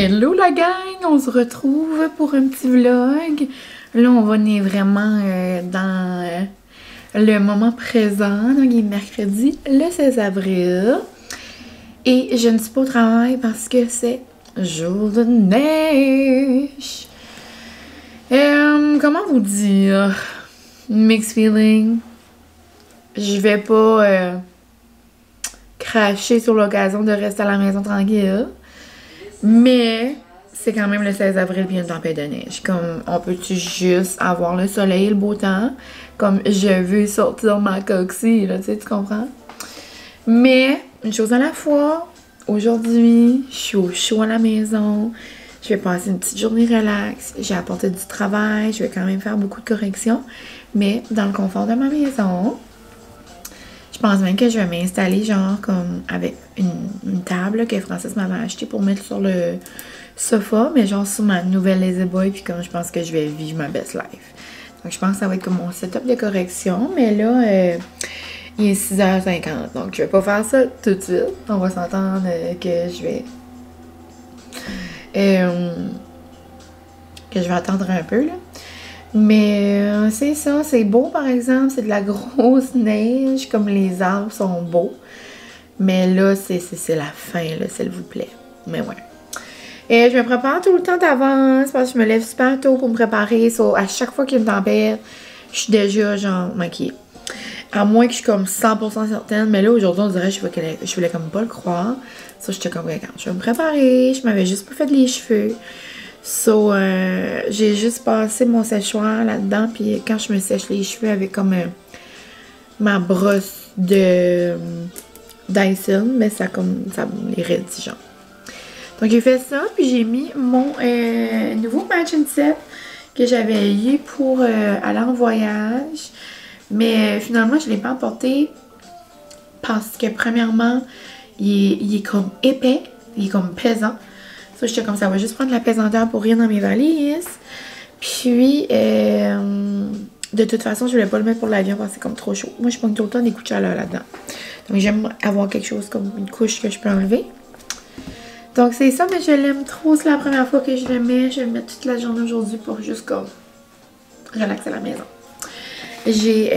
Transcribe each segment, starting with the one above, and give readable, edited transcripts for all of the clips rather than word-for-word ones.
Hello la gang, on se retrouve pour un petit vlog. Là, on va venir vraiment dans le moment présent. Donc, il est mercredi, le 16 avril. Et je ne suis pas au travail parce que c'est jour de neige. Comment vous dire? Mixed feeling. Je vais pas cracher sur l'occasion de rester à la maison tranquille. Mais c'est quand même le 16 avril puis une tempête de neige. Comme, on peut-tu juste avoir le soleil et le beau temps? Comme, je veux sortir ma coxie, là, tu sais, tu comprends? Mais, une chose à la fois, aujourd'hui, je suis au chaud à la maison. Je vais passer une petite journée relax. J'ai apporté du travail. Je vais quand même faire beaucoup de corrections. Mais, dans le confort de ma maison, je pense même que je vais m'installer genre comme avec une table que Francis m'avait achetée pour mettre sur le sofa, mais genre sur ma nouvelle Lazy Boy, puis comme je pense que je vais vivre ma best life. Donc je pense que ça va être comme mon setup de correction, mais là, il est 6h50, donc je vais pas faire ça tout de suite. On va s'entendre que je vais... que je vais attendre un peu, là. Mais c'est ça, c'est beau par exemple, c'est de la grosse neige, comme les arbres sont beaux. Mais là, c'est la fin, là, s'il vous plaît. Mais ouais. Et je me prépare tout le temps d'avance parce que je me lève super tôt pour me préparer. So, à chaque fois qu'il y a une tempête, je suis déjà genre maquillée. À moins que je suis comme 100% certaine. Mais là, aujourd'hui, on dirait que je voulais comme pas le croire. So, j'étais comme, regarde, je vais me préparer. Je m'avais juste pas fait les cheveux. So, j'ai juste passé mon séchoir là-dedans, puis quand je me sèche les cheveux avec comme ma brosse de Dyson, mais ça me les raidit, genre. Donc, j'ai fait ça, puis j'ai mis mon nouveau matching set que j'avais eu pour aller en voyage. Mais finalement, je ne l'ai pas emporté parce que, premièrement, il est comme épais, il est comme pesant. Ça, j'étais comme ça, va juste prendre la pesanteur pour rien dans mes valises. Puis, de toute façon, je voulais pas le mettre pour l'avion parce que c'est comme trop chaud. Moi, je prends tout le temps des coups de chaleur là-dedans. Donc, j'aime avoir quelque chose comme une couche que je peux enlever. Donc, c'est ça, mais je l'aime trop. C'est la première fois que je le mets. Je vais le mettre toute la journée aujourd'hui pour juste comme relaxer à la maison. J'ai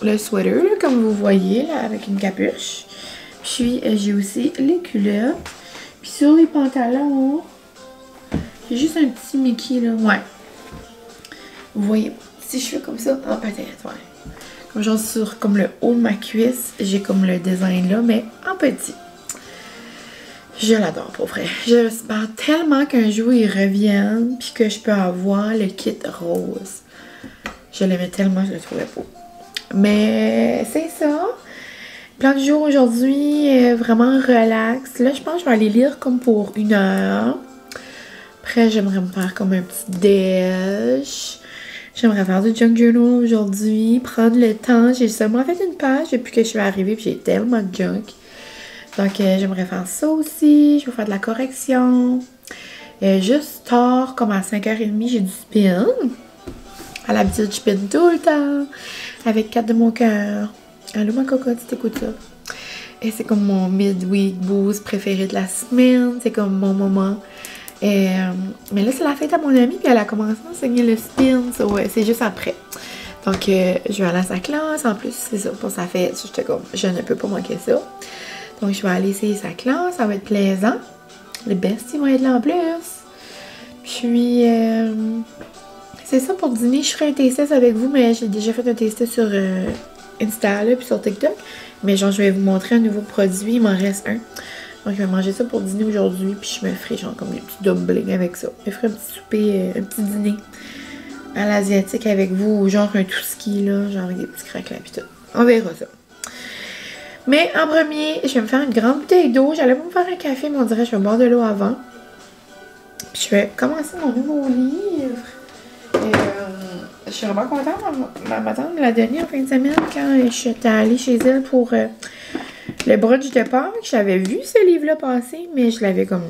le sweater, là, comme vous voyez, là, avec une capuche. Puis, j'ai aussi les culottes. Puis sur les pantalons, j'ai juste un petit Mickey, là. Ouais. Vous voyez, si je fais comme ça, ah, peut-être, ouais. Comme genre sur comme le haut de ma cuisse, j'ai comme le design là, mais en petit. Je l'adore, pour vrai. J'espère tellement qu'un jour il revienne, puis que je peux avoir le kit rose. Je l'aimais tellement, je le trouvais beau. Mais c'est ça. Plan du jour aujourd'hui, vraiment relax. Là, je pense que je vais aller lire comme pour 1 heure. Après, j'aimerais me faire comme un petit déj. J'aimerais faire du junk journal aujourd'hui, prendre le temps. J'ai seulement fait une page depuis que je suis arrivée, puis j'ai tellement de junk. Donc, j'aimerais faire ça aussi. Je vais faire de la correction. Juste tard, comme à 5h30, j'ai du spin. À l'habitude, je spin tout le temps. Avec 4 de mon cœur. Allô ma cocotte, si t'écoutes ça. Et c'est comme mon midweek boost préféré de la semaine. C'est comme mon moment. Mais là, c'est la fête à mon amie, puis elle a commencé à enseigner le spin. So, ouais, c'est juste après. Donc, je vais aller à sa classe. En plus, c'est ça, pour sa fête. J'étais comme, je ne peux pas manquer ça. Donc, je vais aller essayer sa classe. Ça va être plaisant. Les besties vont être là en plus. Puis, c'est ça pour dîner. Je ferai un taste avec vous, mais j'ai déjà fait un taste sur Insta, là, puis sur TikTok. Mais genre, je vais vous montrer un nouveau produit. Il m'en reste un. Donc, je vais manger ça pour dîner aujourd'hui. Puis, je me ferai genre comme des petits dumplings avec ça. Je ferai un petit souper, un petit dîner à l'asiatique avec vous. Genre un tout ski, là. Genre avec des petits craquelins puis tout. On verra ça. Mais en premier, je vais me faire une grande bouteille d'eau. J'allais pas me faire un café, mais on dirait que je vais boire de l'eau avant. Puis, je vais commencer mon nouveau livre. Je suis vraiment contente. Ma tante me l'a donné en fin de semaine quand je suis allée chez elle pour le brunch de Pâques. J'avais vu ce livre-là passer, mais je l'avais comme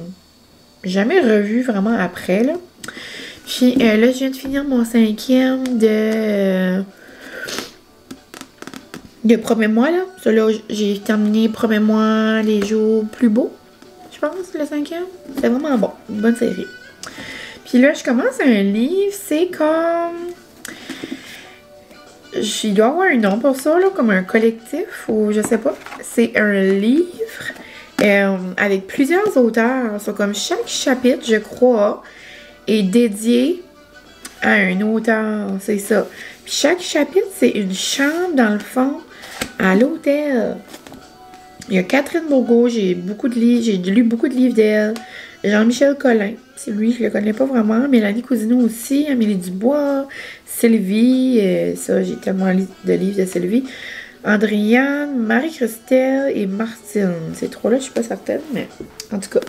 jamais revu vraiment après, là. Puis là, je viens de finir mon 5e de Promets-moi, là. Ça, là, j'ai terminé Promets-moi les jours plus beaux. Je je pense, le 5e. C'est vraiment bon. Une bonne série. Puis là, je commence un livre. C'est comme... Il doit y avoir un nom pour ça, là, comme un collectif ou je sais pas. C'est un livre avec plusieurs auteurs. C'est comme chaque chapitre, je crois, est dédié à un auteur. C'est ça. Puis chaque chapitre, c'est une chambre, dans le fond, à l'hôtel. Il y a Catherine Bourgault, j'ai lu beaucoup de livres d'elle. Jean-Michel Collin, c'est lui, je le connais pas vraiment. Mélanie Cousineau aussi, Amélie Dubois, Sylvie, ça, j'ai tellement lu de livres de Sylvie. Andréane, Marie-Christelle et Martine. Ces trois-là, je suis pas certaine, mais en tout cas.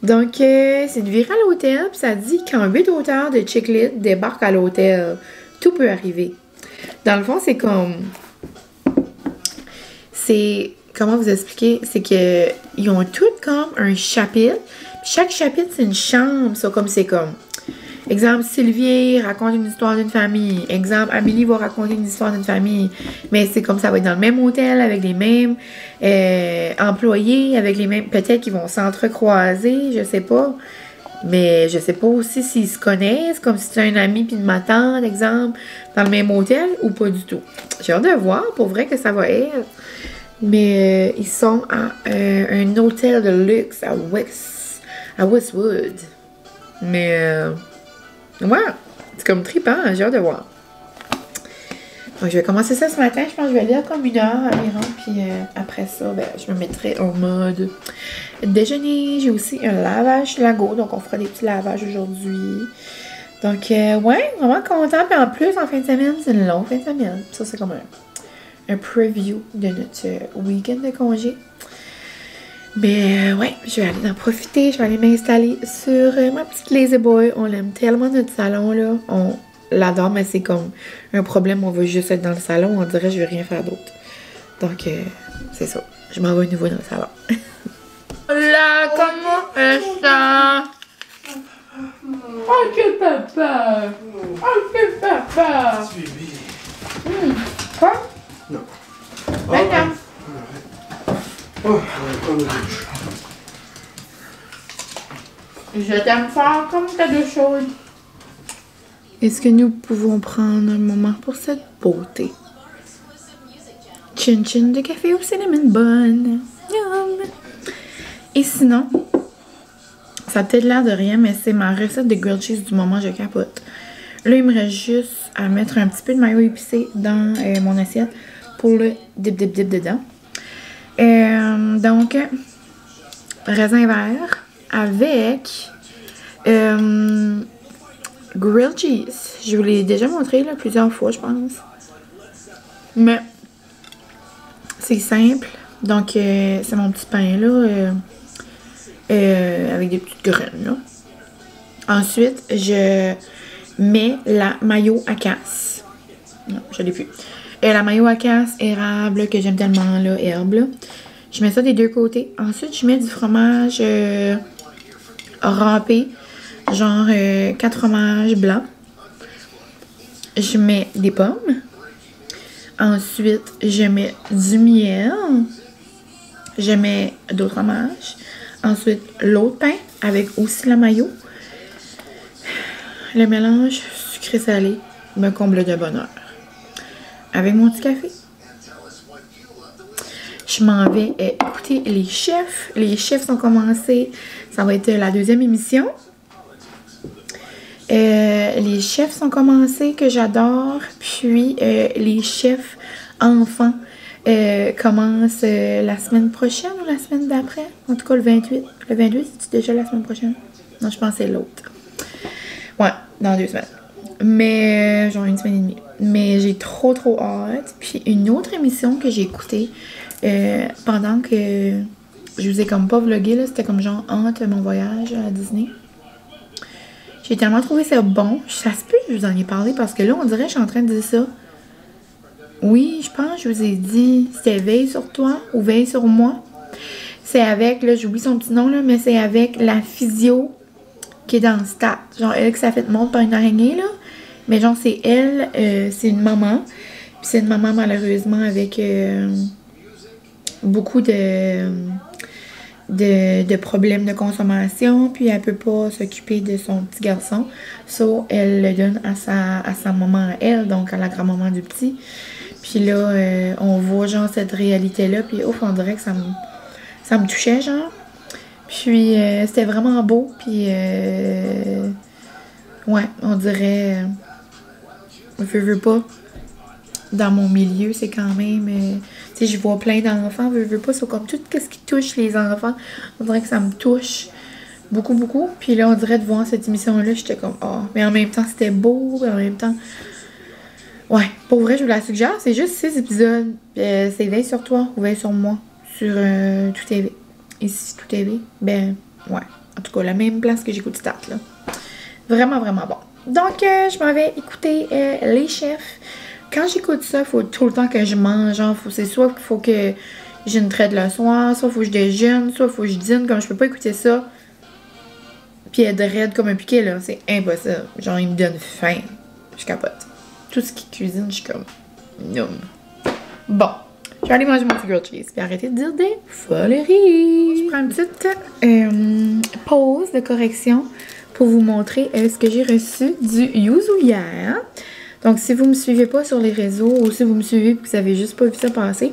Donc, c'est une virée à l'hôtel, puis ça dit quand 8 auteurs de Chick Lit débarquent à l'hôtel, tout peut arriver. Dans le fond, c'est comme... Comment vous expliquer? C'est qu'ils ont tous comme un chapitre. Chaque chapitre, c'est une chambre. Ça, c'est comme... Exemple, Sylvie raconte une histoire d'une famille. Exemple, Amélie va raconter une histoire d'une famille. Mais c'est comme ça va être dans le même hôtel, avec les mêmes employés, avec les mêmes... Peut-être qu'ils vont s'entrecroiser, je sais pas. Mais je sais pas aussi s'ils se connaissent, comme si c'était un ami puis une ma tante, exemple, dans le même hôtel, ou pas du tout. J'ai hâte de voir, pour vrai, que ça va être... Mais ils sont à un hôtel de luxe à Westwood. Mais ouais, c'est comme trippant, j'ai hâte de voir. Donc je vais commencer ça ce matin, je pense que je vais lire comme 1 heure environ. Puis après ça, ben, je me mettrai en mode déjeuner. J'ai aussi un lavage lago, donc on fera des petits lavages aujourd'hui. Donc ouais, vraiment content. Puis en plus, en fin de semaine, c'est une longue fin de semaine. Ça, c'est comme un preview de notre week-end de congé. Mais ouais, je vais aller en profiter. Je vais aller m'installer sur ma petite Lazy Boy. On l'aime tellement notre salon là. On l'adore, mais c'est comme un problème. On va juste être dans le salon. On dirait que je vais rien faire d'autre. Donc c'est ça. Je m'en vais à nouveau dans le salon. Là, comment est ça? Oh que papa! Oh que papa! Quoi? Non. Maintenant. Oh, comme la douche. Je t'aime fort comme ta douche chaude. Est-ce que nous pouvons prendre un moment pour cette beauté? Chin chin de café au cinnamon bun. Yum! Et sinon, ça a peut-être l'air de rien, mais c'est ma recette de grilled cheese du moment, je capote. Là, il me reste juste à mettre un petit peu de mayo épicé dans mon assiette pour le dip dedans. Donc, raisin vert avec grilled cheese. Je vous l'ai déjà montré là, plusieurs fois, je pense. Mais c'est simple. Donc, c'est mon petit pain là, avec des petites graines là. Ensuite, je mets la mayo à casse. Non, je l'ai plus. La mayo à casse, érable, que j'aime tellement, là, herbe, là. Je mets ça des deux côtés. Ensuite, je mets du fromage râpé, genre 4 fromages blancs. Je mets des pommes. Ensuite, je mets du miel. Je mets d'autres fromages. Ensuite, l'autre pain avec aussi la mayo. Le mélange sucré-salé me comble de bonheur. Avec mon petit café. Je m'en vais écouter les chefs. Les chefs sont commencés. Ça va être la 2e émission. Les chefs sont commencés que j'adore. Puis les chefs enfants commencent la semaine prochaine ou la semaine d'après. En tout cas le 28. Le 28, c'est déjà la semaine prochaine? Non, je pense que c'est l'autre. Ouais, dans 2 semaines. Mais genre 1 semaine et demie. Mais j'ai trop hâte. Puis une autre émission que j'ai écoutée pendant que je vous ai comme pas vlogué, là, c'était comme genre entre mon voyage à Disney. J'ai tellement trouvé ça bon. Ça se peut que je vous en ai parlé parce que là, on dirait que je suis en train de dire ça. Oui, je pense que je vous ai dit, c'était Veille sur toi ou Veille sur moi. C'est avec, là, j'oublie son petit nom, là, mais c'est avec la physio qui est dans le stade. Genre, elle qui s'est fait monter par une araignée, là. Mais genre, c'est elle, c'est une maman. Puis c'est une maman, malheureusement, avec beaucoup de de problèmes de consommation, puis elle peut pas s'occuper de son petit garçon. So, elle le donne à sa maman à elle, donc à la grand-maman du petit. Puis là, on voit genre cette réalité-là, puis ouf, on dirait que ça me touchait, genre. Puis c'était vraiment beau, puis ouais, on dirait, veux pas, dans mon milieu, c'est quand même, tu sais, je vois plein d'enfants, veux pas, c'est comme tout ce qui touche les enfants, on dirait que ça me touche beaucoup, beaucoup. Puis là, on dirait de voir cette émission-là, j'étais comme, oh, mais en même temps, c'était beau, en même temps, ouais, pour vrai, je vous la suggère, c'est juste 6 épisodes, c'est Veille sur toi ou Veille sur moi, sur Tout TV. Ici, Tout TV, ben, ouais, en tout cas, la même place que j'écoute Start, là. Vraiment, vraiment bon. Donc, je m'en vais écouter Les Chefs. Quand j'écoute ça, il faut tout le temps que je mange. Genre, c'est soit qu'il faut que j'ai une traite le soir, soit il faut que je déjeune, soit il faut que je dîne. Comme je peux pas écouter ça, puis être raide comme un piquet, là. C'est impossible. Genre, il me donne faim. Je capote. Tout ce qui cuisine, je suis comme... non. Bon. Je vais aller manger mon petit grilled cheese, puis arrêter de dire des foleries. Je prends une petite pause de correction pour vous montrer ce que j'ai reçu du Yuzu hier. Donc, si vous me suivez pas sur les réseaux ou si vous me suivez et que vous avez juste pas vu ça passer,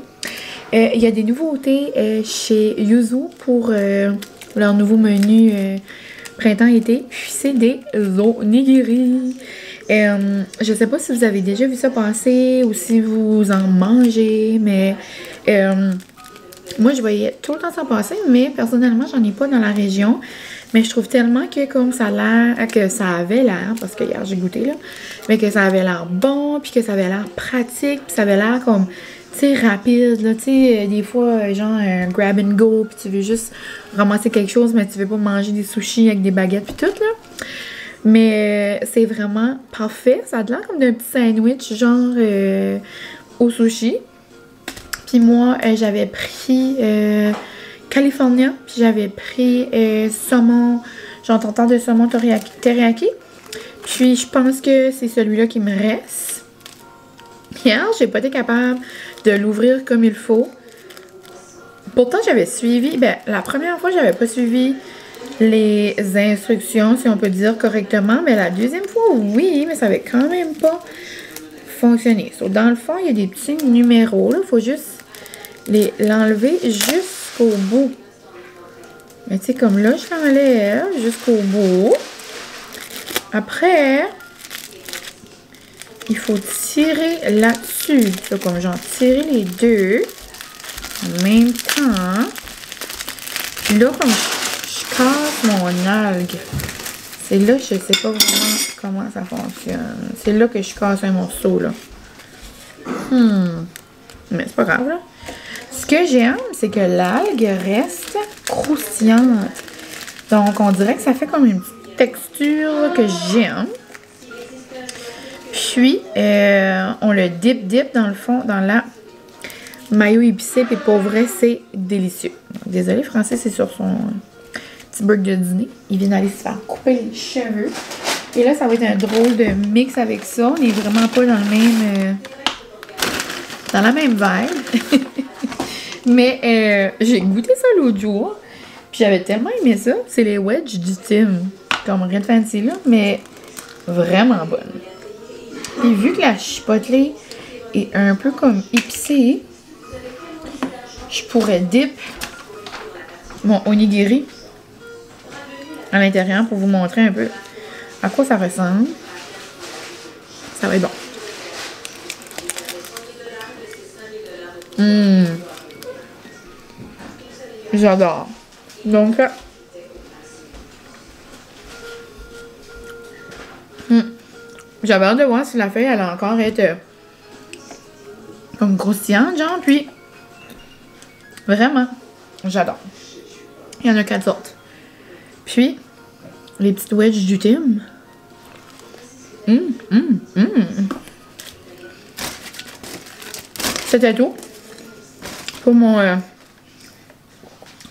il y a des nouveautés chez Yuzu pour leur nouveau menu printemps-été. Puis, c'est des onigiri. Je sais pas si vous avez déjà vu ça passer ou si vous en mangez, mais moi, je voyais tout le temps ça passer, mais personnellement, j'en ai pas dans la région. Mais je trouve tellement que comme ça a l'air, que ça avait l'air, parce que hier j'ai goûté là, mais que ça avait l'air bon, puis que ça avait l'air pratique, puis ça avait l'air comme, tu sais, rapide, là, tu sais, des fois, genre un grab and go, puis tu veux juste ramasser quelque chose, mais tu veux pas manger des sushis avec des baguettes puis tout, là. Mais c'est vraiment parfait, ça a l'air comme d'un petit sandwich, genre au sushi. Puis moi, j'avais pris... California, puis j'avais pris saumon, genre tartare de saumon teriyaki. Puis je pense que c'est celui-là qui me reste. Hier, j'ai pas été capable de l'ouvrir comme il faut. Pourtant, j'avais suivi, ben la première fois, j'avais pas suivi les instructions, si on peut dire correctement, mais la deuxième fois, oui, mais ça avait quand même pas fonctionné. So, dans le fond, il y a des petits numéros, là, faut juste l'enlever jusqu'au bout. Mais tu sais, comme là, je l'enlève jusqu'au bout. Après, il faut tirer là-dessus. Comme genre tirer les deux en même temps. Puis là, comme je casse mon algue. C'est là, je sais pas vraiment comment ça fonctionne. C'est là que je casse un morceau, là. Mais c'est pas grave, là. Ce que j'aime, c'est que l'algue reste croustillante. Donc, on dirait que ça fait comme une petite texture que j'aime. Puis, on le dip dans le fond, dans la mayo épicée. Puis, pour vrai, c'est délicieux. Désolée, Francis, c'est sur son petit break de dîner. Il vient d'aller se faire couper les cheveux. Et là, ça va être un drôle de mix avec ça. On n'est vraiment pas dans le même... dans la même vibe. Mais j'ai goûté ça l'autre jour. Puis j'avais tellement aimé ça. C'est les wedges du Tim. Comme rien de fancy là, mais vraiment bonne. Et vu que la chipotle est un peu comme épicée, je pourrais dip mon onigiri à l'intérieur pour vous montrer un peu à quoi ça ressemble. Ça va être bon. J'adore. Donc, j'avais hâte de voir si la feuille elle a encore être comme croustillante, genre, puis vraiment, j'adore. Il y en a 4 sortes. Puis, les petites wedges du Tim. C'était tout pour mon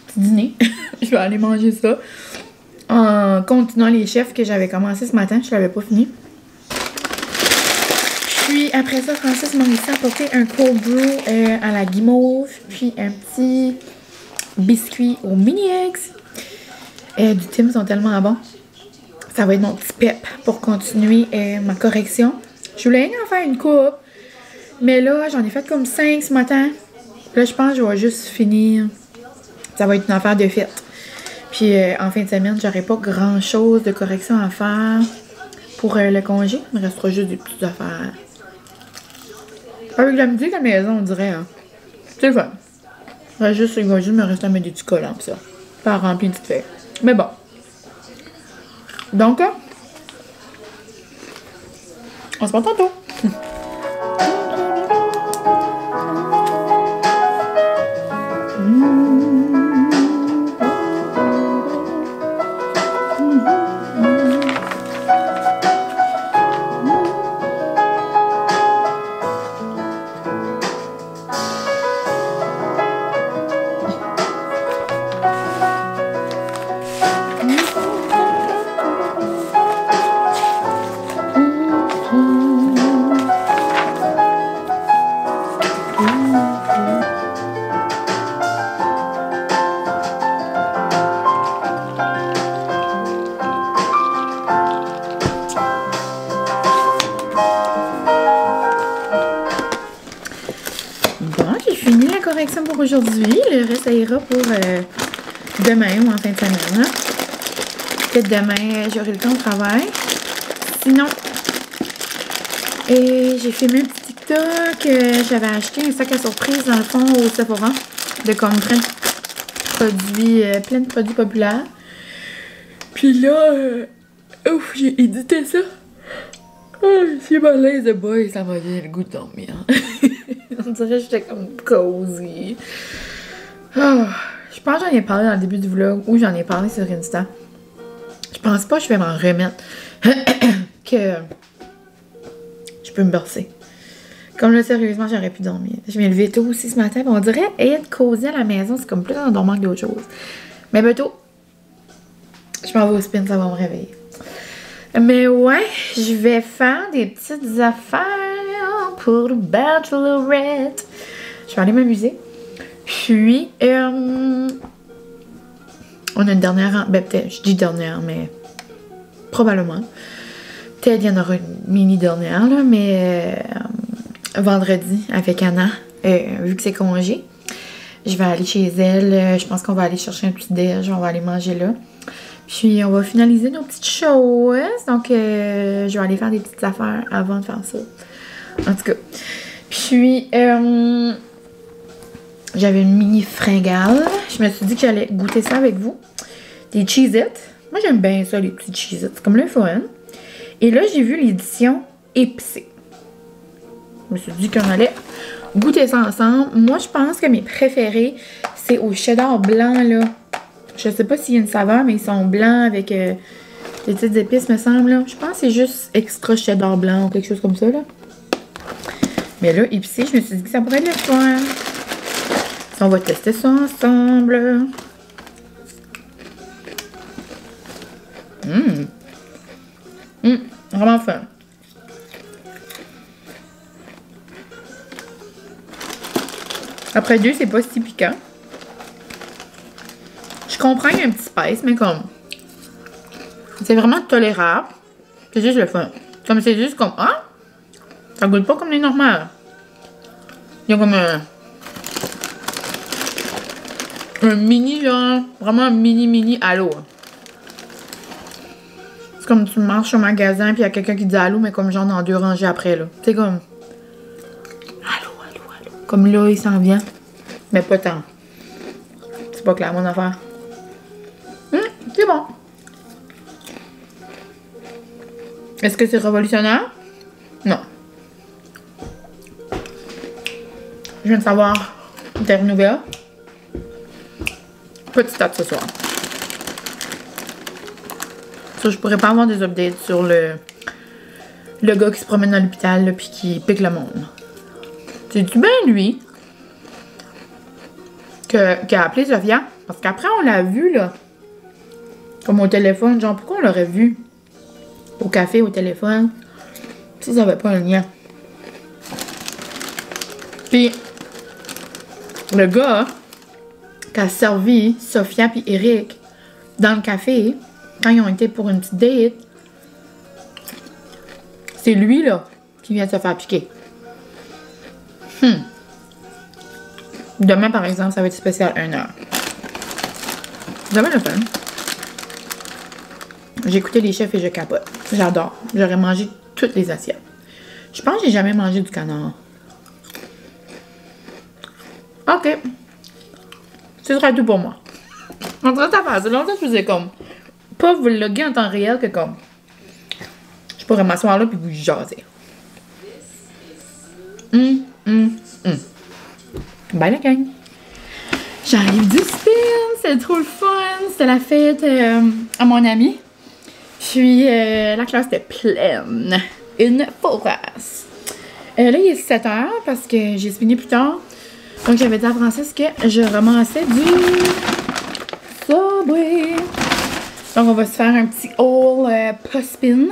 petit dîner. Je vais aller manger ça en continuant les chefs que j'avais commencé ce matin. Je l'avais pas fini. Puis après ça, Francis m'a réussi à apporter un cold brew à la guimauve. Puis un petit biscuits au mini-eggs. Du Tim sont tellement bons. Ça va être mon petit pep pour continuer ma correction. Je voulais en faire une coupe. Mais là, j'en ai fait comme 5 ce matin. Là, je pense que je vais juste finir. Ça va être une affaire de fête. Puis en fin de semaine, j'aurai pas grand chose de correction à faire pour le congé. Il me restera juste des petites affaires. Avec la musique à la maison, on dirait. Hein. C'est fun. Il va juste me rester à mettre des petits collants pis ça. Pas remplir une petite feuille. Mais bon. Donc, on se voit tantôt. Pour aujourd'hui, le reste ça ira pour demain ou en fin de semaine. Hein? Peut-être demain, j'aurai le temps au travail. Sinon, j'ai filmé un petit TikTok. J'avais acheté un sac à surprise dans le fond au Sephora de comme plein de produits populaires. Puis là, j'ai édité ça. Oh, c'est malaise de boy, ça m'a donné le goût de dormir. On dirait que j'étais comme cozy. Oh, je pense que j'en ai parlé dans le début du vlog ou j'en ai parlé sur Insta. Je pense pas que je vais m'en remettre. Que je peux me bercer. Comme là, sérieusement, j'aurais pu dormir. Je viens lever tôt aussi ce matin. On dirait être cosy à la maison, c'est comme plus en dormant que d'autres choses. Mais bientôt, je m'en vais au spin, ça va me réveiller. Mais ouais, je vais faire des petites affaires pour le bachelorette. Je vais aller m'amuser. Puis, on a une dernière... Ben, peut-être, je dis dernière, mais probablement. Peut-être il y en aura une mini-dernière, là, mais vendredi, avec Anna, vu que c'est congé, je vais aller chez elle. Je pense qu'on va aller chercher un petit déj. On va aller manger là. Puis, on va finaliser nos petites choses. Donc, je vais aller faire des petites affaires avant de faire ça. En tout cas. Puis, j'avais une mini fringale. Je me suis dit que j'allais goûter ça avec vous. Des Cheez-It. Moi, j'aime bien ça, les petits Cheez-It. C'est comme le fun. Et là, j'ai vu l'édition épicée. Je me suis dit qu'on allait goûter ça ensemble. Moi, je pense que mes préférés, c'est au cheddar blanc, là. Je sais pas s'il y a une saveur, mais ils sont blancs avec des petites épices, me semble. Là. Je pense que c'est juste extra cheddar blanc ou quelque chose comme ça. Là. Mais là, épicé, je me suis dit que ça pourrait être le fun. On va tester ça ensemble. Vraiment fun. Après 2, c'est pas si piquant. Je comprends qu'il y a un petit spice, mais comme... C'est vraiment tolérable. C'est juste le fun. Comme c'est juste comme... Ah! Ça goûte pas comme les normales. Il y a comme un mini, genre... Vraiment un mini halo. C'est comme tu marches au magasin, puis il y a quelqu'un qui dit allô, mais comme genre dans 2 rangées après, là. C'est comme... Allô. Comme là, il s'en vient. Mais pas tant. C'est pas clair, mon affaire. C'est bon. Est-ce que c'est révolutionnaire? Non. Je viens de savoir Terre Nouvelle. Petit tas ce soir. Ça, je pourrais pas avoir des updates sur le gars qui se promène dans l'hôpital puis qui pique le monde. C'est-tu bien lui qui a appelé Sophia? Parce qu'après, on l'a vu, là. Comme au téléphone. Genre, pourquoi on l'aurait vu au café, au téléphone? Ça n'avait pas un lien. Puis, le gars, qu'a servi Sophia puis Eric dans le café quand ils ont été pour une petite date, c'est lui, là, qui vient de se faire piquer. Demain, par exemple, ça va être spécial 1 heure. Demain, le fun. J'ai écouté les chefs et je capote. J'adore. J'aurais mangé toutes les assiettes. Je pense que j'ai jamais mangé du canard. OK. Ce sera tout pour moi. En train de faire, c'est longtemps que je faisais comme... Pas vous vlogger en temps réel que comme... Je pourrais m'asseoir là puis vous jaser. Bye la gang. J'arrive du spin, c'est trop le fun. C'était la fête à mon ami. Puis la classe était pleine. Une fourrasse. Là, il est 7h parce que j'ai fini plus tard. Donc, j'avais dit à Francis que je ramassais du Subway. Donc, on va se faire un petit haul pas-spin.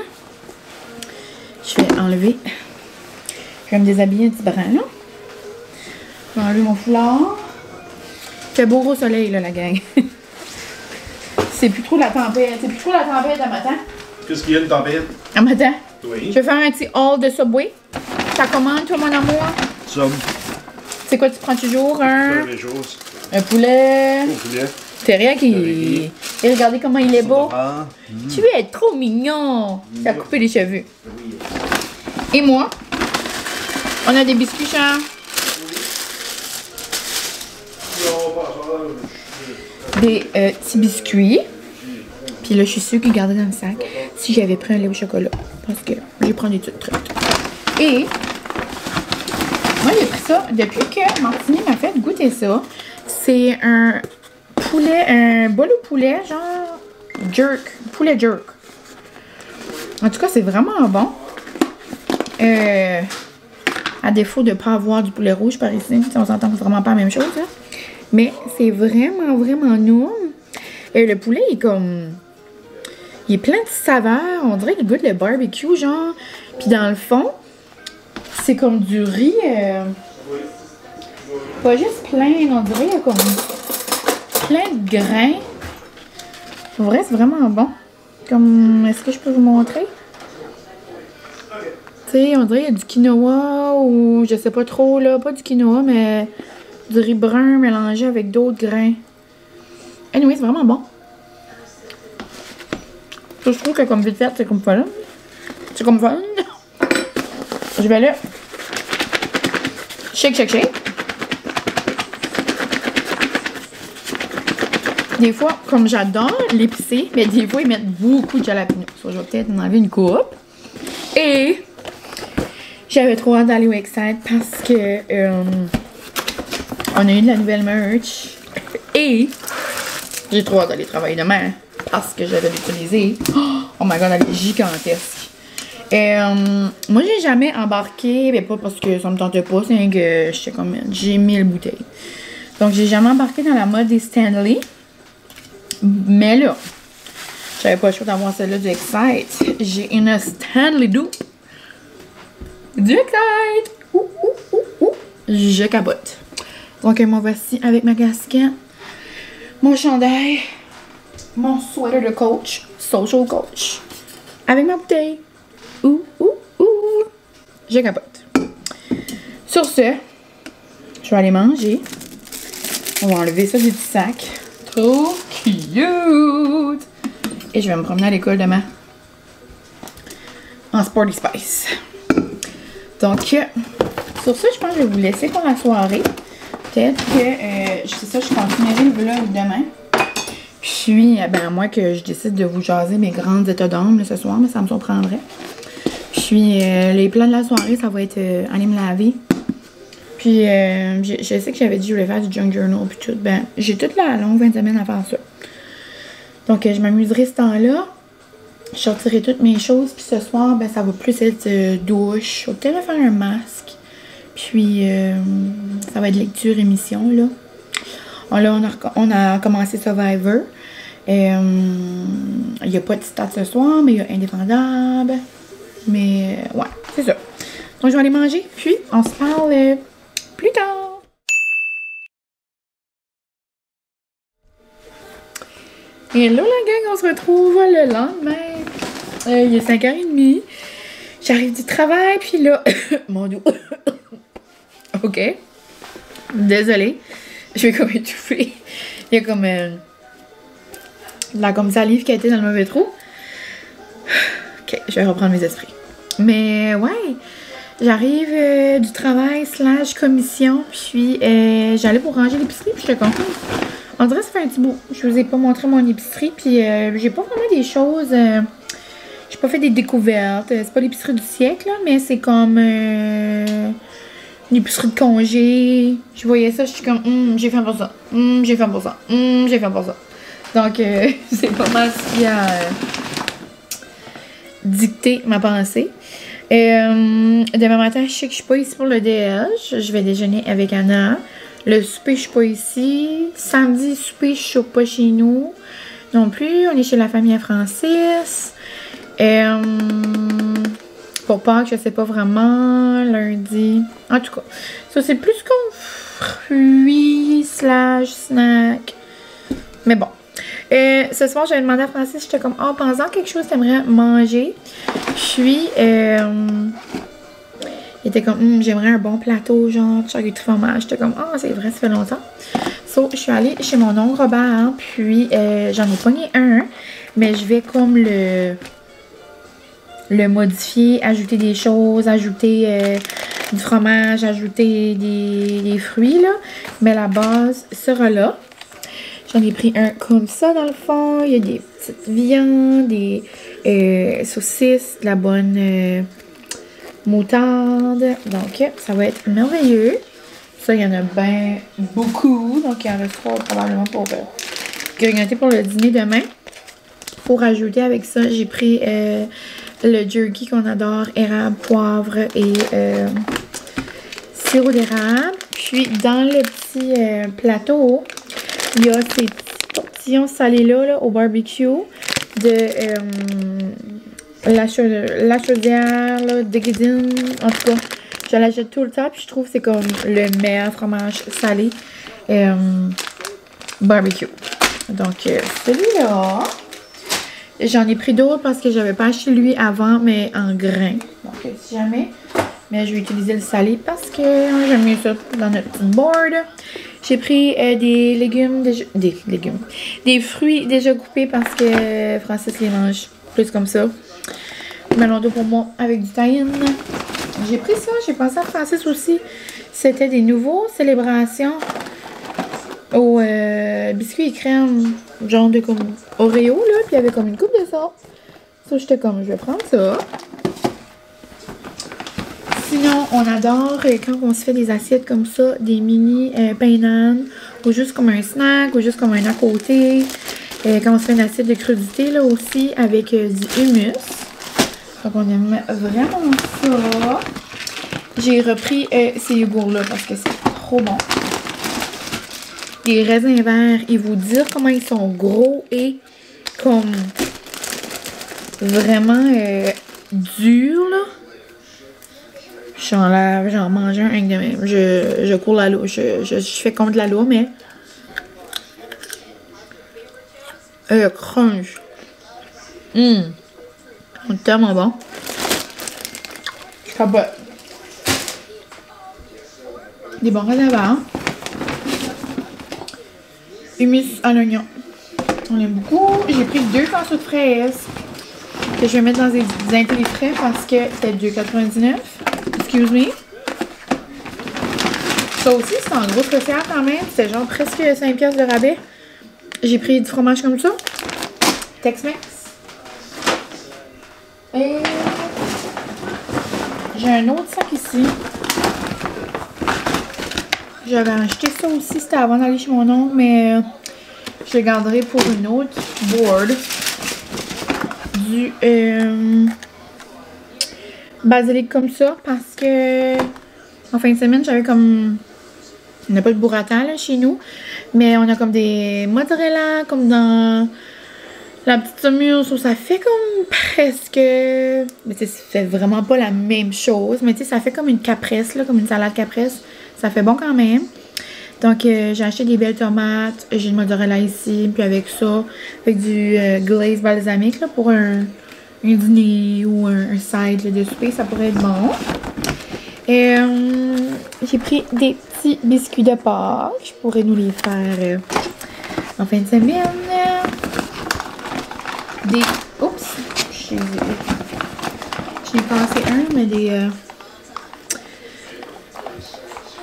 Je vais enlever. Je vais me déshabiller un petit brin, là. Je vais enlever mon foulard. Il fait beau gros soleil, là, la gang. C'est plus trop la tempête. C'est plus trop la tempête à matin. Qu'est-ce qu'il y a une tempête? À matin. Oui. Je vais faire un petit haul de Subway. Ça commande, toi, mon amour? Sub. C'est quoi, tu prends toujours un poulet? Au poulet. Teriyaki. Et regardez comment il est beau. Mm. Tu es trop mignon. Ça a coupé les cheveux. Oui. Et moi, on a des biscuits, Charles. Des petits biscuits. Puis là, je suis sûre qu'ils gardaient dans le sac si j'avais pris un lait au chocolat. Parce que j'ai pris des trucs. Et moi, j'ai pris ça depuis que Martini m'a fait goûter ça. C'est un poulet, un bol au poulet, genre jerk, poulet jerk. En tout cas, c'est vraiment bon. À défaut de ne pas avoir du poulet rouge par ici, on s'entend vraiment pas la même chose. Hein? Mais c'est vraiment, vraiment nouveau. Le poulet, il est comme... Il est plein de saveurs. On dirait qu'il goûte le barbecue, genre. Puis dans le fond, c'est comme du riz. Pas juste plein, on dirait il y a comme plein de grains. En vrai, c'est vraiment bon. Comme, est-ce que je peux vous montrer? Tu sais, on dirait qu'il y a du quinoa ou je sais pas trop, là. Pas du quinoa, mais du riz brun mélangé avec d'autres grains. Anyway, c'est vraiment bon. Je trouve que comme vite fait, c'est comme fun. C'est comme fun. Je vais là. Shake, shake, shake. Des fois, comme j'adore l'épicé, mais des fois, ils mettent beaucoup de jalapeno. So, je vais peut-être en enlever une coupe. Et j'avais trop hâte d'aller au Excite parce que on a eu de la nouvelle merch. Et j'ai trop hâte d'aller travailler demain parce que j'avais l'utiliser. Oh my god, elle est gigantesque. Moi, j'ai jamais embarqué, mais pas parce que ça me tentait pas, c'est que j'étais comme, j'ai 1000 bouteilles. Donc, j'ai jamais embarqué dans la mode des Stanley. Mais là, j'avais pas le choix d'avoir celle-là du Excite. J'ai une Stanley Dupe du Excite. Je capote. Donc, moi, voici avec ma casquette, mon chandail, mon sweater de coach, social coach, avec ma bouteille. Je capote. Sur ce, je vais aller manger. On va enlever ça du petit sac. Trop cute! Et je vais me promener à l'école demain. En Sporty Spice. Donc, sur ça, je pense que je vais vous laisser pour la soirée. Peut-être que, c'est ça, je continuerai le vlog demain. Puis, ben, à moins que je décide de vous jaser mes grandes états d'âme ce soir, mais ça me surprendrait. Puis, les plans de la soirée, ça va être aller me laver. Puis, je sais que j'avais dit que je voulais faire du junk journal puis tout. Ben, j'ai toute la longue 20 semaines à faire ça. Donc, je m'amuserai ce temps-là. Je sortirai toutes mes choses. Puis ce soir, ben, ça va plus être douche. Je vais peut-être faire un masque. Puis, ça va être lecture, émission, là. Là, on a commencé Survivor. Il n'y a pas de stats ce soir, mais il y a Indéfendable. Mais, ouais, c'est ça. Donc, je vais aller manger. Puis, on se parle plus tard. Et là, la gang, on se retrouve le lendemain. Il est 5h30. J'arrive du travail, puis là... Mon Dieu. OK. Désolée. Je vais comme étouffer. Il y a comme... la comme salive qui a été dans le mauvais trou. OK, je vais reprendre mes esprits. Mais ouais, j'arrive du travail / commission, puis j'allais pour ranger l'épicerie, puis j'étais contente. On dirait que ça fait un petit bout. Je vous ai pas montré mon épicerie, puis j'ai pas vraiment des choses... j'ai pas fait des découvertes. C'est pas l'épicerie du siècle, là, mais c'est comme une épicerie de congé. Je voyais ça, je suis comme, j'ai faim pour ça. J'ai faim pour ça. J'ai faim pour ça. Donc, c'est pas mal ce qui a dicté ma pensée. Demain matin, je sais que je suis pas ici pour le déj. Je vais déjeuner avec Anna. Le souper, je suis pas ici. Samedi, souper, je suis pas chez nous non plus. On est chez la famille à Francis. Pour Pâques, je sais pas vraiment. Lundi. En tout cas, ça c'est plus comme fruits / snack. Mais bon. Ce soir, j'avais demandé à Francis, j'étais comme, oh, pensant quelque chose que t'aimerais manger. Puis, il était comme, j'aimerais un bon plateau, genre, de charcuterie fromage. J'étais comme, oh, c'est vrai, ça fait longtemps. So, je suis allée chez mon oncle Robert, puis j'en ai pogné un, mais je vais comme le modifier, ajouter des choses, ajouter du fromage, ajouter des fruits, là. Mais la base sera là. J'en ai pris un comme ça, dans le fond. Il y a des petites viandes, des saucisses, de la bonne moutarde. Donc, ça va être merveilleux. Ça, il y en a bien beaucoup. Donc, il en restera probablement pour grignoter pour le dîner demain. Pour ajouter avec ça, j'ai pris le jerky qu'on adore, érable, poivre et sirop d'érable. Puis, dans le petit plateau, il y a ces petits tortillons salés-là là, au barbecue de la chaudière, de Guédine. En tout cas, je l'achète tout le temps. Puis je trouve que c'est comme le meilleur fromage salé barbecue. Donc, celui-là. J'en ai pris d'autres parce que j'avais pas acheté lui avant, mais en grains. Donc, si jamais. Mais je vais utiliser le salé parce que j'aime mieux ça dans notre petite board. J'ai pris des légumes, des fruits déjà coupés parce que Francis les mange plus comme ça. Melon d'eau pour moi avec du tahine. J'ai pris ça, j'ai pensé à Francis aussi. C'était des nouveaux célébrations au biscuits et crème, genre de comme Oreo là, puis il y avait comme une coupe de ça. Ça, j'étais comme, je vais prendre ça. Sinon, on adore quand on se fait des assiettes comme ça, des mini pain nan, ou juste comme un snack, ou juste comme un à côté. Quand on se fait une assiette de crudité, là aussi, avec du hummus. Donc, on aime vraiment ça. J'ai repris ces yogourts-là parce que c'est trop bon. Les raisins verts, et vous dire comment ils sont gros et comme vraiment durs, là. J'en mange un de même. Je cours la loi. Je fais contre la loi, mais... crunch. C'est tellement bon. Je capote. Des bons raisins verts. Hummus à l'oignon. On aime beaucoup. J'ai pris 2 pinceaux de fraises que je vais mettre dans des intellifrais parce que c'était 2,99. Excuse me. Ça aussi, c'est en gros spécial quand même. C'était genre presque 5$ de rabais. J'ai pris du fromage comme ça. Tex-Mex. Et j'ai un autre sac ici. J'avais acheté ça aussi, c'était avant d'aller chez mon oncle, mais je le garderai pour une autre board. Du basilic comme ça, parce que en fin de semaine, j'avais comme... On n'a pas de burrata là, chez nous, mais on a comme des mozzarella, comme dans la petite saumure, ça fait comme presque... Mais tu sais, ça fait vraiment pas la même chose, mais tu sais, ça fait comme une caprese, là, comme une salade caprese. Ça fait bon quand même. Donc, j'ai acheté des belles tomates. J'ai une mozzarella ici. Puis avec ça, avec du glaze balsamique là, pour un dîner ou un side là, de souper, ça pourrait être bon. J'ai pris des petits biscuits de Pâques. Je pourrais nous les faire en fin de semaine. Des... Oups! J'ai passé un, mais des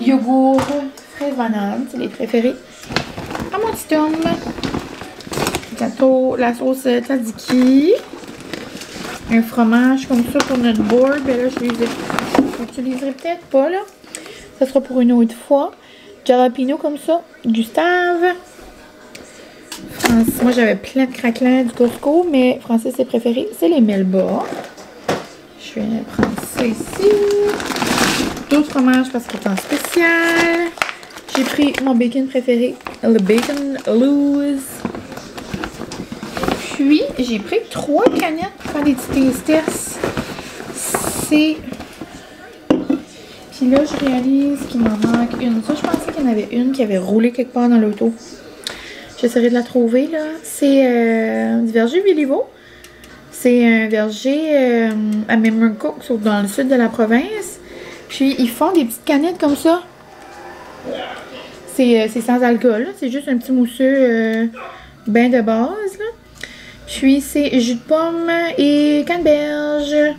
yogourts fraises bananes. C'est les préférés à mon petit homme. Gâteau, la sauce tzatziki. Un fromage comme ça pour notre board. Ben là, je l'utiliserai peut-être pas, là. Ça sera pour une autre fois. Jalapeno comme ça. Gustave. Francis, moi, j'avais plein de craquelins du Costco, mais Francis, ses préférés, c'est les Melba. Je vais prendre ça ici. D'autres fromages parce qu'il est en spécial. J'ai pris mon bacon préféré, le Bacon Loose. Puis, j'ai pris 3 canettes pour faire des petits tests. C'est... Puis là, je réalise qu'il m'en manque une. Ça, je pensais qu'il y en avait une qui avait roulé quelque part dans l'auto. J'essaierai de la trouver, là. C'est du verger Béliveau. C'est un verger à Memmercook, dans le sud de la province. Puis, ils font des petites canettes comme ça. C'est sans alcool, c'est juste un petit mousseux bain de base, là. Puis, c'est jus de pomme et canneberge.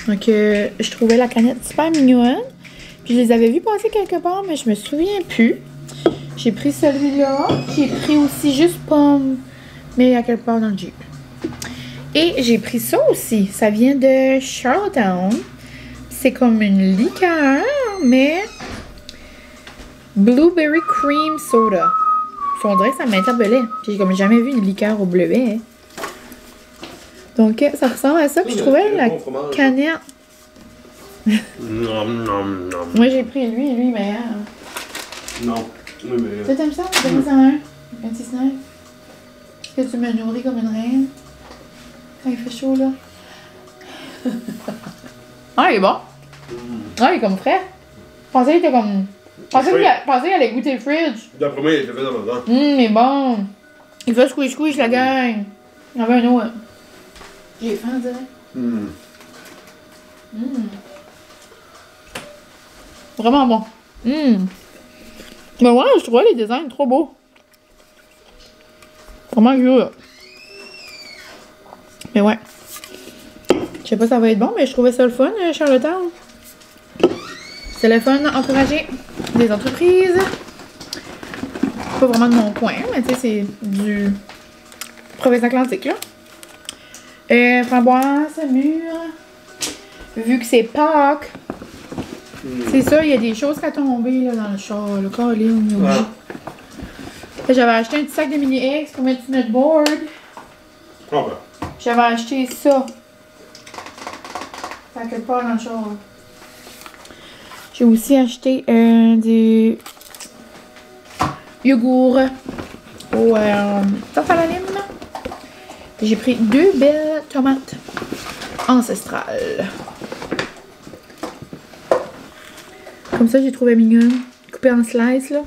Donc, je trouvais la canette super mignonne. Puis, je les avais vus passer quelque part, mais je me souviens plus. J'ai pris celui-là. J'ai pris aussi juste pomme, mais à quelque part dans le Jeep. Et j'ai pris ça aussi. Ça vient de Charlottetown. C'est comme une liqueur, mais Blueberry Cream Soda. On dirait que ça m'interpellait. J'ai comme jamais vu une liqueur au bleuet. Donc, ça ressemble à ça. Puis je trouvais la canette. Non, non, non. Moi, j'ai pris lui, mais... Non. Oui, mais... Toi, t'aimes ça? Donne-moi ça un petit snack. Est-ce que tu me nourris comme une reine? Quand il fait chaud, là. Ah, il est bon. Ah, il est comme frais. Je pensais qu'il était comme... Je pensais qu'il allait goûter le fridge. D'après moi, il était fait dans le temps. Il est bon. Il fait squish, la gang. Il y en avait un autre. J'ai faim, direct. Vraiment bon. Mais ouais, je trouvais les designs trop beaux. Vraiment cute. Mais ouais. Je sais pas si ça va être bon, mais je trouvais ça le fun, Charlottetown. C'est le fun d'encourager des entreprises. Pas vraiment de mon coin, mais tu sais, c'est du province atlantique, là. Framboise, mûre. Vu que c'est Pâques. C'est ça, il y a des choses qui sont tombées là, dans le char. Le Colin, j'avais acheté un petit sac de mini-X pour mettre sur notre board. Ah ben. J'avais acheté ça. Ça quelque part dans le char. J'ai aussi acheté du yogourt au tarte à la lime. J'ai pris 2 belles tomates ancestrales. Comme ça, j'ai trouvé mignonne. Coupée en slice, là.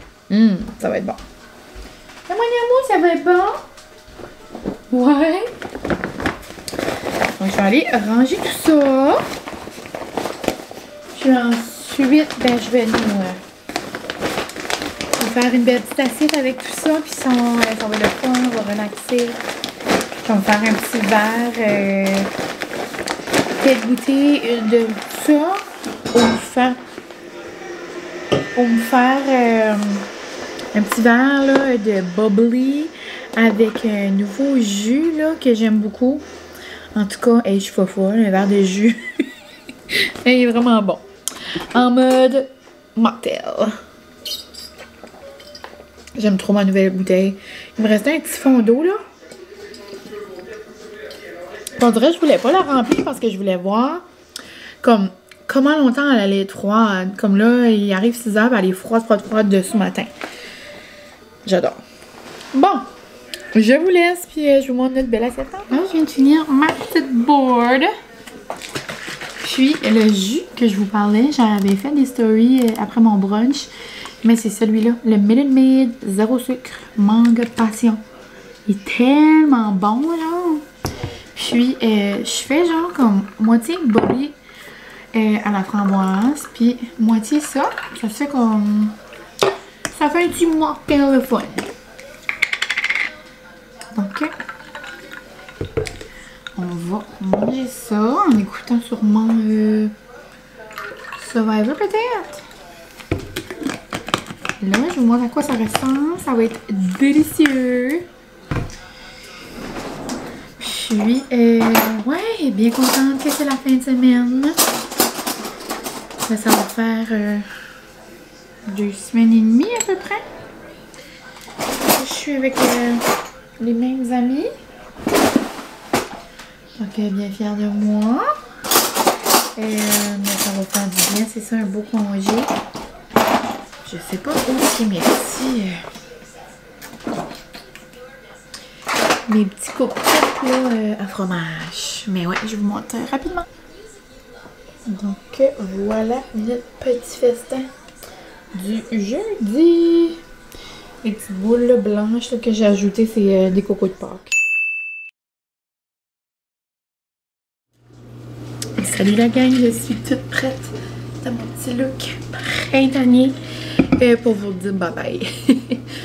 Ça va être bon. La moignon, ça va être bon. Ouais. Donc, je vais aller ranger tout ça. Puis ensuite, ben, je vais nous faire une belle petite assiette avec tout ça. Puis ça va être le fun, on va relaxer. Je vais me faire un petit verre. Peut-être goûter de ça. Pour me faire un petit verre là, de bubbly avec un nouveau jus là, que j'aime beaucoup. En tout cas, je suis pas folle, un verre de jus. Il est vraiment bon. En mode mocktail. J'aime trop ma nouvelle bouteille. Il me restait un petit fond d'eau là. On dirait que je voulais pas la remplir parce que je voulais voir comme comment longtemps elle allait être froide. Comme là, il arrive 6 h, elle est froide de ce matin. J'adore. Bon, je vous laisse, puis je vous montre notre belle assiette. Là, je viens de finir ma petite board. Puis le jus que je vous parlais, j'avais fait des stories après mon brunch. Mais c'est celui-là, le Minute Maid, zéro sucre, mangue passion. Il est tellement bon, là. Puis, je fais genre comme moitié bobby à la framboise, puis moitié ça. Ça fait comme... Ça fait un petit mocktail le fun. Donc, on va manger ça en écoutant sûrement Survivor peut-être. Là, je vous montre à quoi ça ressemble. Ça va être délicieux. Puis, ouais, bien contente que c'est la fin de semaine. Là, ça va faire 2 semaines et demie à peu près. Je suis avec les mêmes amis. Donc, bien fière de moi. Mais ça va faire du bien. C'est ça, un beau congé. Je sais pas où est-ce qu'il met mes petits cupcakes à fromage. Mais ouais, je vous montre rapidement. Donc, voilà notre petit festin du jeudi. Les petites boules là, blanches là, que j'ai ajoutées, c'est des cocos de Pâques. Salut la gang, je suis toute prête dans mon petit look printanier pour vous dire bye bye.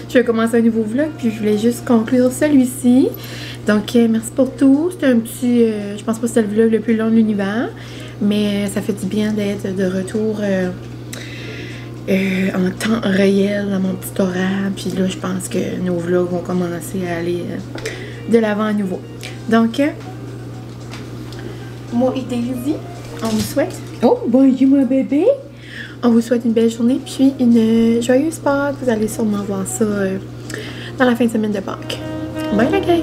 Je vais commencer un nouveau vlog puis je voulais juste conclure celui-ci. Donc merci pour tout. C'était un petit, je pense pas que c'était le vlog le plus long de l'univers, mais ça fait du bien d'être de retour en temps réel dans mon petit horaire. Puis là je pense que nos vlogs vont commencer à aller de l'avant à nouveau. Donc moi et Daisy, on vous souhaite... Oh, bonjour mon bébé! On vous souhaite une belle journée, puis une joyeuse Pâques. Vous allez sûrement voir ça dans la fin de semaine de Pâques. Bye la gang!